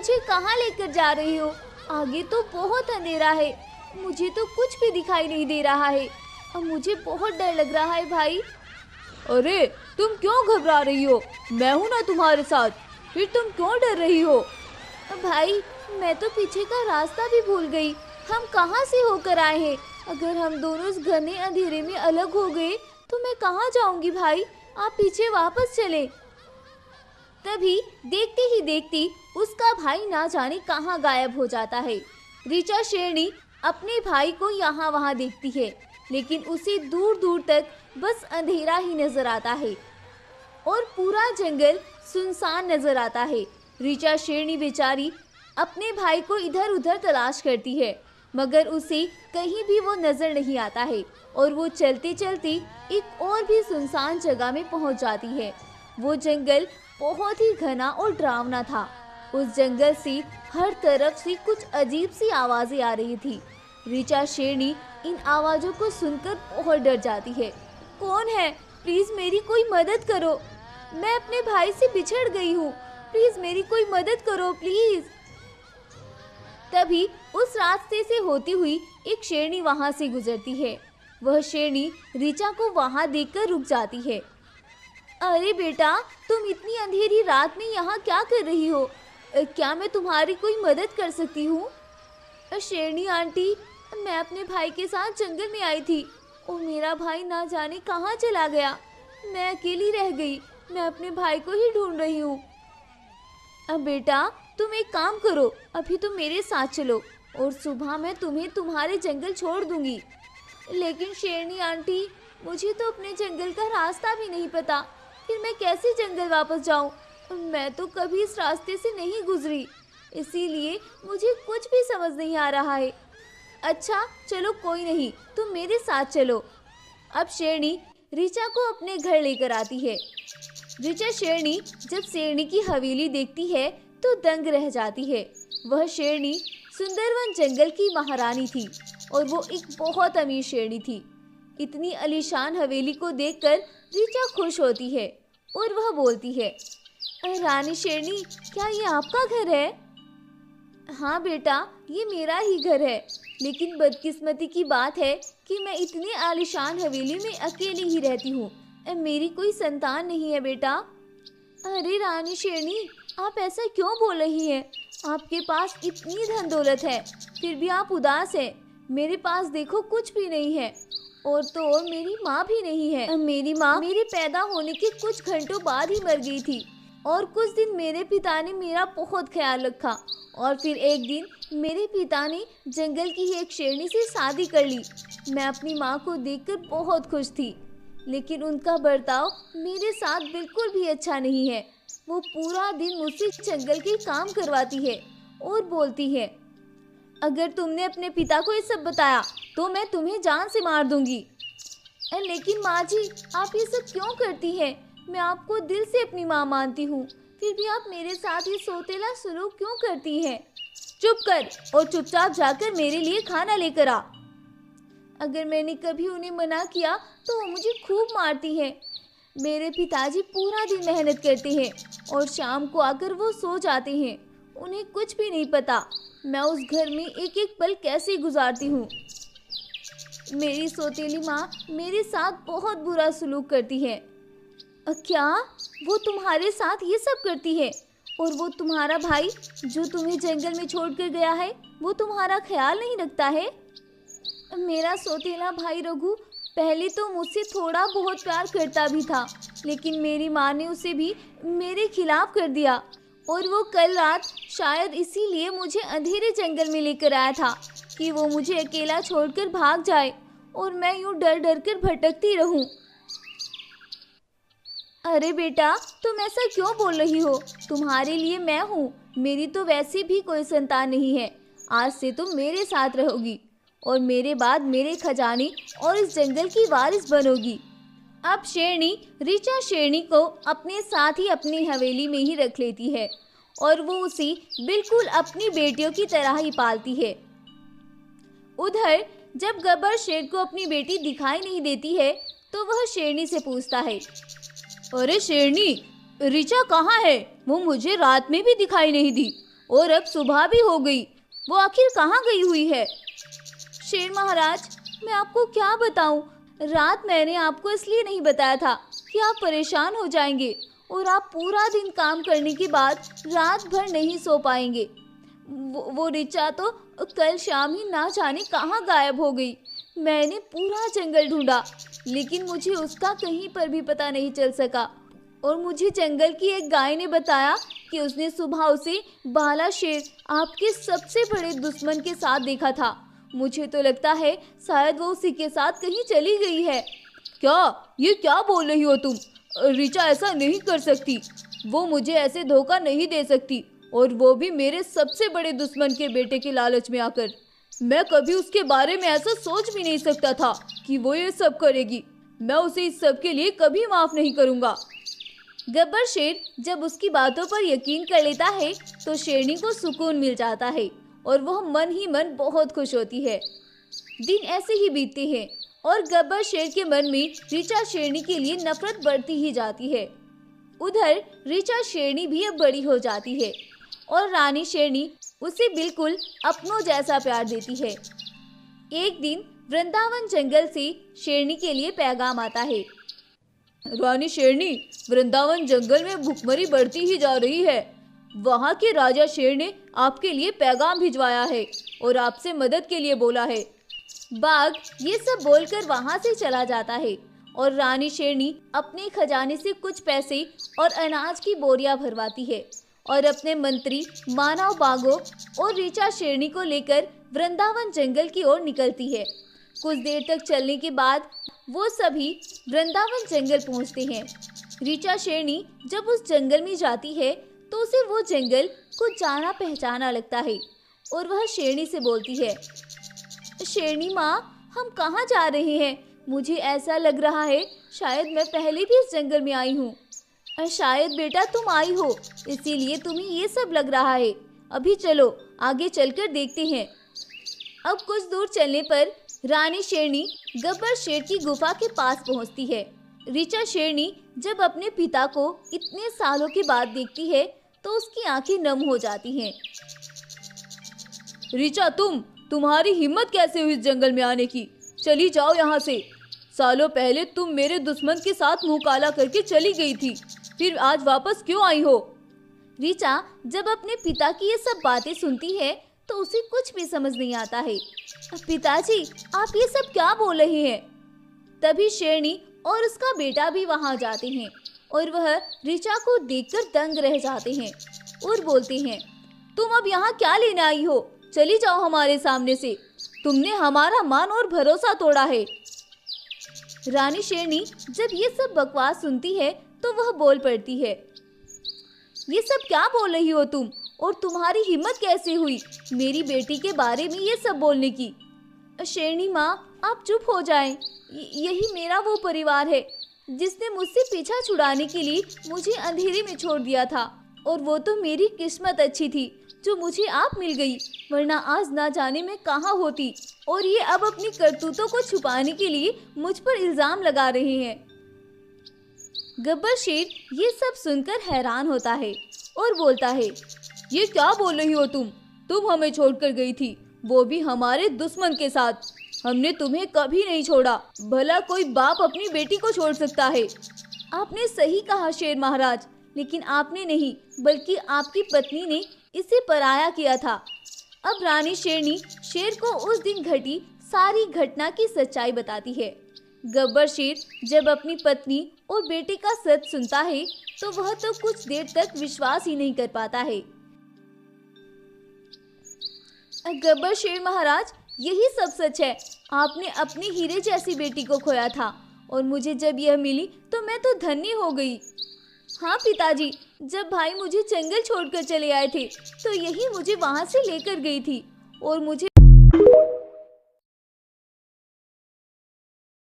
मुझे कहाँ लेकर जा रही हो? आगे तो बहुत अंधेरा है, मुझे तो कुछ भी दिखाई नहीं दे रहा है और मुझे बहुत डर लग रहा है भाई। अरे तुम क्यों घबरा रही हो? मैं हूँ ना तुम्हारे साथ, फिर तुम क्यों डर रही हो? भाई मैं तो पीछे का रास्ता भी भूल गई, हम कहाँ से होकर आए हैं? अगर हम दोनों इस घने अंधेरे में अलग हो गए तो मैं कहाँ जाऊंगी भाई? आप पीछे वापस चले। तभी देखते ही देखती उसका भाई ना जाने कहाँ गायब हो जाता है। ऋचा शेरनी अपने भाई को यहाँ वहाँ देखती है, लेकिन उसे दूर दूर तक बस अंधेरा ही नजर आता है और पूरा जंगल सुनसान नजर आता है। ऋचा शेरनी बेचारी अपने भाई को इधर उधर तलाश करती है, मगर उसे कहीं भी वो नजर नहीं आता है और वो चलते चलते एक और भी सुनसान जगह में पहुंच जाती है। वो जंगल बहुत ही घना और डरावना था। उस जंगल से हर तरफ से कुछ अजीब सी आवाजें आ रही थी। ऋचा शेरनी इन आवाजों को सुनकर बहुत डर जाती है। कौन है? प्लीज मेरी कोई मदद करो, मैं अपने भाई से बिछड़ गई हूँ, प्लीज मेरी कोई मदद करो प्लीज। तभी उस रास्ते से होती हुई एक शेरनी वहां से गुजरती है। वह शेरनी ऋचा को वहां देखकर रुक जाती है। अरे बेटा, तुम इतनी अंधेरी रात में यहाँ क्या कर रही हो? क्या मैं तुम्हारी कोई मदद कर सकती हूँ? शेरनी आंटी, मैं अपने भाई के साथ जंगल में आई थी और मेरा भाई ना जाने कहाँ चला गया। मैं अकेली रह गई, मैं अपने भाई को ही ढूंढ रही हूँ। अब बेटा तुम एक काम करो, अभी तुम मेरे साथ चलो और सुबह मैं तुम्हें तुम्हारे जंगल छोड़ दूंगी। लेकिन शेरनी आंटी, मुझे तो अपने जंगल का रास्ता भी नहीं पता, फिर मैं कैसे जंगल वापस जाऊं? मैं तो कभी इस रास्ते से नहीं गुजरी, इसीलिए मुझे कुछ भी समझ नहीं आ रहा है। अच्छा चलो कोई नहीं, तुम मेरे साथ चलो। अब शेरनी ऋचा को अपने घर लेकर आती है। ऋचा शेरनी जब शेरनी की हवेली देखती है तो दंग रह जाती है। वह शेरनी सुंदरवन जंगल की महारानी थी और वो एक बहुत अमीर शेरनी थी। इतनी आलीशान हवेली को देखकर ऋचा खुश होती है और वह बोलती है, रानी शेरनी, क्या ये आपका घर है? हाँ बेटा, ये मेरा ही घर है, लेकिन बदकिस्मती की बात है कि मैं इतनी आलीशान हवेली में अकेली ही रहती हूँ। मेरी कोई संतान नहीं है बेटा। अरे रानी शेरनी, आप ऐसा क्यों बोल रही हैं? आपके पास इतनी धन दौलत है, फिर भी आप उदास हैं। मेरे पास देखो कुछ भी नहीं है, और तो और मेरी माँ भी नहीं है। मेरी माँ मेरे पैदा होने के कुछ घंटों बाद ही मर गई थी और कुछ दिन मेरे पिता ने मेरा बहुत ख्याल रखा और फिर एक दिन मेरे पिता ने जंगल की एक शेरनी से शादी कर ली। मैं अपनी माँ को देखकर बहुत खुश थी, लेकिन उनका बर्ताव मेरे साथ बिल्कुल भी अच्छा नहीं है। वो पूरा दिन मुझसे जंगल के काम करवाती है और बोलती है, अगर तुमने अपने पिता को ये सब बताया तो मैं तुम्हें जान से मार दूंगी। लेकिन माँ जी, आप ये सब क्यों करती हैं? मैं आपको दिल से अपनी माँ मानती हूँ, फिर भी आप मेरे साथ ये सौतेला सलूक क्यों करती हैं? चुप कर और चुपचाप जाकर मेरे लिए खाना लेकर आ। अगर मैंने कभी उन्हें मना किया तो वो मुझे खूब मारती हैं। मेरे पिताजी पूरा दिन मेहनत करते हैं और शाम को आकर वो सो जाते हैं। उन्हें कुछ भी नहीं पता मैं उस घर में एक एक पल कैसे गुजारती हूँ। मेरी सौतेली माँ मेरे साथ बहुत बुरा सलूक करती है। क्या वो तुम्हारे साथ ये सब करती है? और वो तुम्हारा भाई जो तुम्हें जंगल में छोड़कर गया है, वो तुम्हारा ख्याल नहीं रखता है? मेरा सौतेला भाई रघु पहले तो मुझसे थोड़ा बहुत प्यार करता भी था, लेकिन मेरी माँ ने उसे भी मेरे खिलाफ कर दिया और वो कल रात शायद इसीलिए मुझे अंधेरे जंगल में लेकर आया था कि वो मुझे अकेला छोड़कर भाग जाए और मैं यूं डर डर कर भटकती रहूं। अरे बेटा, तुम ऐसा क्यों बोल रही हो? तुम्हारे लिए मैं हूँ, मेरी तो वैसे भी कोई संतान नहीं है। आज से तुम मेरे साथ रहोगी और मेरे बाद मेरे खजाने और इस जंगल की वारिस बनोगी। अब शेरनी ऋचा शेरनी को अपने साथ ही अपनी हवेली में ही रख लेती है और वो उसे बिल्कुल अपनी बेटियों की तरह ही पालती है। उधर जब गब्बर शेर को अपनी बेटी दिखाई नहीं देती है तो वह शेरनी से पूछता है, अरे शेरनी, ऋचा कहाँ है? वो मुझे रात में भी दिखाई नहीं दी। और अब सुबह भी हो गई। वो आखिर कहाँ गई हुई है? शेर महाराज, मैं आपको क्या बताऊं। रात मैंने आपको इसलिए नहीं बताया था कि आप परेशान हो जाएंगे और आप पूरा दिन काम करने के बाद रात भर नहीं सो पाएंगे। वो ऋचा तो कल शाम ही ना जाने कहाँ गायब हो गई। मैंने पूरा जंगल ढूंढा, लेकिन मुझे उसका कहीं पर भी पता नहीं चल सका। और मुझे जंगल की एक गाय ने बताया कि उसने सुबह उसे बाला शेर, आपके सबसे बड़े दुश्मन के साथ देखा था। मुझे तो लगता है शायद वो उसी के साथ कहीं चली गई है। क्या? ये क्या बोल रही हो तुम? ऋचा ऐसा नहीं कर सकती। वो मुझे ऐसे धोखा नहीं दे सकती, और वो भी मेरे सबसे बड़े दुश्मन के बेटे के लालच में आकर। मैं कभी उसके बारे में ऐसा सोच भी नहीं सकता था कि वो ये सब करेगी। मैं उसे इस सब के लिए कभी माफ नहीं करूँगा। गब्बर शेर जब उसकी बातों पर यकीन कर लेता है तो शेरनी को सुकून मिल जाता है और वह मन ही मन बहुत खुश होती है। दिन ऐसे ही बीतते हैं और गब्बर शेर के मन में ऋचा शेरनी के लिए नफरत बढ़ती ही जाती है। उधर ऋचा शेरनी भी अब बड़ी हो जाती है और रानी शेरनी उसे बिल्कुल अपनों जैसा प्यार देती है। एक दिन वृंदावन जंगल से शेरनी के लिए पैगाम आता है। रानी शेरनी, वृंदावन जंगल में भूखमरी बढ़ती ही जा रही है। वहाँ के राजा शेर ने आपके लिए पैगाम भिजवाया है और आपसे मदद के लिए बोला है। बाघ ये सब बोलकर वहाँ से चला जाता है और रानी शेरनी अपने खजाने से कुछ पैसे और अनाज की बोरियां भरवाती है और अपने मंत्री मानव बाघों और ऋचा शेरनी को लेकर वृंदावन जंगल की ओर निकलती है। कुछ देर तक चलने के बाद वो सभी वृंदावन जंगल पहुंचते हैं। ऋचा शेरनी जब उस जंगल में जाती है तो उसे वो जंगल कुछ जाना पहचाना लगता है और वह शेरनी से बोलती है, शेरनी माँ, हम कहाँ जा रहे हैं? मुझे ऐसा लग रहा है शायद मैं पहले भी इस जंगल में आई हूँ। शायद बेटा तुम आई हो, इसीलिए तुम्हें ये सब लग रहा है। अभी चलो आगे चलकर देखते हैं। अब कुछ दूर चलने पर रानी शेरनी गब्बर शेर की गुफा के पास पहुंचती है। ऋचा शेरनी जब अपने पिता को इतने सालों के बाद देखती है तो उसकी आंखें नम हो जाती हैं। ऋचा, तुम्हारी हिम्मत कैसे हुई इस जंगल में आने की? चली जाओ यहाँ से। सालों पहले तुम मेरे दुश्मन के साथ मुंह काला करके चली गई थी, फिर आज वापस क्यों आई हो? ऋचा जब अपने पिता की ये सब बातें सुनती है तो उसे कुछ भी समझ नहीं आता है। पिताजी, आप ये सब क्या बोल रहे हैं? तभी शेरनी और उसका बेटा भी वहां जाते हैं और वह ऋचा को देखकर दंग रह जाते हैं और बोलते हैं, तुम अब यहाँ क्या लेने आई हो? चली जाओ हमारे सामने से। तुमने हमारा मान और भरोसा तोड़ा है। रानी शेरनी जब ये सब बकवास सुनती है तो वह बोल पड़ती है, ये सब क्या बोल रही हो तुम? और तुम्हारी हिम्मत कैसे हुई मेरी बेटी के बारे में ये सब बोलने की? शेरनी माँ, आप चुप हो जाएं। यही मेरा वो परिवार है जिसने मुझसे पीछा छुड़ाने के लिए मुझे अंधेरे में छोड़ दिया था, और वो तो मेरी किस्मत अच्छी थी जो मुझे आप मिल गई, वरना आज ना जाने में कहाँ होती। और ये अब अपनी करतूतों को छुपाने के लिए मुझ पर इल्जाम लगा रहे हैं। गब्बर शेर ये सब सुनकर हैरान होता है और बोलता है, ये क्या बोल रही हो तुम हमें छोड़कर गई थी, वो भी हमारे दुश्मन के साथ। हमने तुम्हें कभी नहीं छोड़ा। भला कोई बाप अपनी बेटी को छोड़ सकता है? आपने सही कहा शेर महाराज, लेकिन आपने नहीं बल्कि आपकी पत्नी ने इसे पराया किया था। अब रानी शेरनी शेर को उस दिन घटी सारी घटना की सच्चाई बताती है। गब्बर शेर जब अपनी पत्नी और बेटे का सच सुनता है तो वह तो कुछ देर तक विश्वास ही नहीं कर पाता है। गब्बर शेर महाराज, यही सब सच है। आपने अपनी हीरे जैसी बेटी को खोया था और मुझे जब यह मिली तो मैं तो धन्य हो गई। हाँ पिताजी, जब भाई मुझे जंगल छोड़कर चले आए थे तो यही मुझे वहां से लेकर गई थी और मुझे